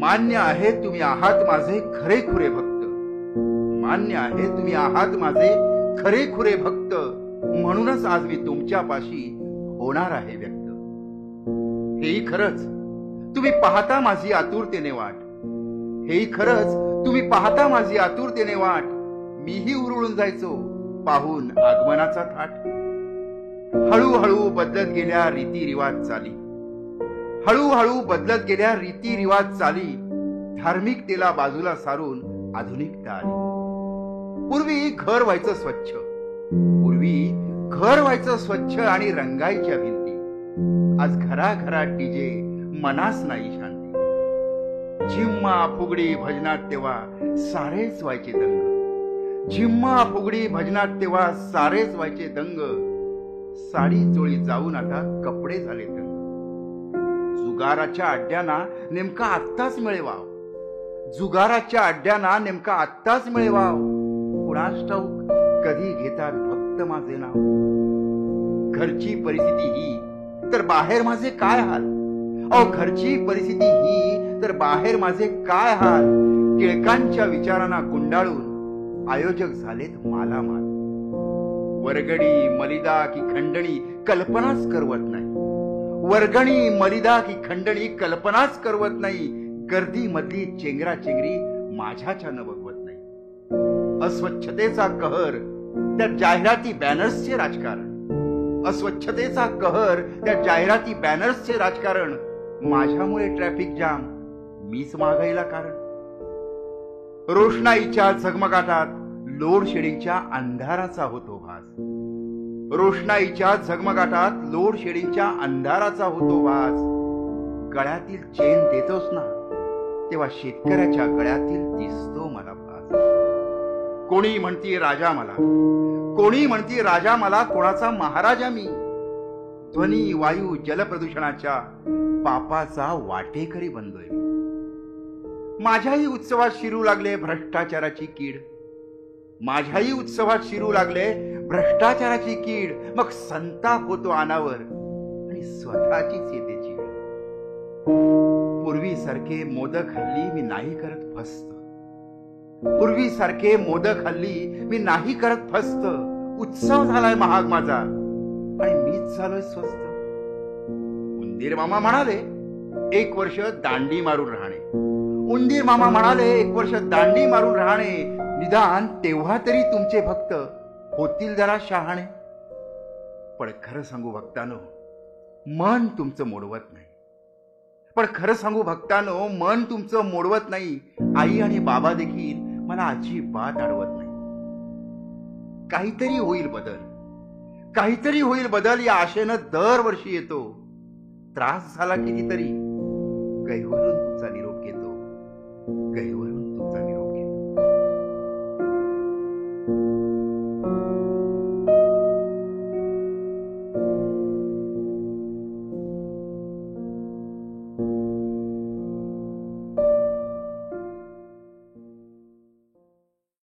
मान्य आहे तुम्ही आहात माझे खरेखुरे भक्त, मान्य आहे तुम्ही आहात माझे खरेखुरे भक्त, म्हणूनच आज मी तुमच्यापाशी होणार आहे व्यक्त. हेही खरंच तुम्ही पाहता माझी आतुरतेने वाट, हेही खरंच तुम्ही पाहता माझी आतुरतेने वाट, मीही उरुळून जायचो पाहून आगमनाचा थाट. हळूहळू बदलत गेल्या रीतिरिवाज चाली, हळूहळू बदलत गेल्या रीतिरिवाज चाली, धार्मिकतेला बाजूला सारून आधुनिकता आली. पूर्वी घर व्हायचं स्वच्छ, पूर्वी घर व्हायचं स्वच्छ आणि रंगायच्या भिंती, आज घराघरात डीजे, मनास नाही शांती. झिम्मा फुगडी भजनात तेव्हा सारेच व्हायचे दंग, झिम्मा फुगडी भजनात तेव्हा सारेच व्हायचे दंग, साडी चोळी जाऊन आता कपडे झाले दंग. जुगाराच्या अड्ड्यांना नेमका आत्ताच मिळेवाव, जुगाराच्या अड्ड्यांना नेमका आत्ताच मिळेवाव, कुणास ठाऊक कधी घेतात फक्त माझे नाव. घरची परिस्थिती ही तर बाहेर माझे काय हाल, अहो घरची परिस्थिती ही तर बाहेर माझे काय हाल. टिळकांच्या विचारांना गुंडाळून आयोजक झालेत मालामाल. वर्गणी मलिदा की खंडणी कल्पनाच करवत नाही, वर्गणी मलिदा की खंडणी कल्पनाच करवत नाही. गर्दी मधली चेंगरा चेंगरी माझ्याच्यानं बघवत नाही. अस्वच्छतेचा कहर त्या जाहिराती बॅनर्सचे राजकारण, अस्वच्छतेचा कहर त्या जाहिराती बॅनर्सचे राजकारण. माझ्यामुळे ट्रॅफिक जाम, मीच महागाईला कारण. रोषणाईच्या झगमगाटात लोड शेडिंगच्या अंधाराचा होतो भास, रोषणाईच्या झगमगाटात लोड शेडिंगच्या अंधाराचा होतो भास. गळ्यातील चेन देतोस ना तेव्हा शेतकऱ्याच्या गळ्यातील दिसतो मला भास. कोणी म्हणती राजा मला, कोणी म्हणती राजा मला, कोणाचा महाराजा मी. ध्वनी वायू जल प्रदूषणाच्या पापाचा वाटेकरी बनलोय. माझ्याही उत्सवात शिरू लागले भ्रष्टाचाराची कीड, माझ्याही उत्सवात शिरू लागले भ्रष्टाचाराची कीड. मग संताप होतो अनावर आणि स्वतःचीच येते चीड. पूर्वीसारखे मोदक हल्ली मी नाही करत फस्त, पूर्वीसारखे मोदक हल्ली मी नाही करत फस्त. उत्सव झालाय महाग माझा आणि मीच झालोय स्वस्त. उंदीर मामा म्हणाले 1 वर्ष दांडी मारून राहणे, उंदीर मामा म्हणाले 1 वर्ष दांडी मारून राहणे. निदान तेव्हा तरी तुमचे भक्त होतील जरा शहाणे. पण खरं सांगू भक्तानो, मन तुमचं मोडवत नाही, पण खरं सांगू भक्तानो, मन तुमचं मोडवत नाही. आई आणि बाबा देखील मला अजिबात अडवत नाही. काहीतरी होईल बदल, काहीतरी होईल बदल या आशेनं दरवर्षी येतो. त्रास झाला कितीतरी, गैवरून तुमचा निरोप घेतो, गैवरून.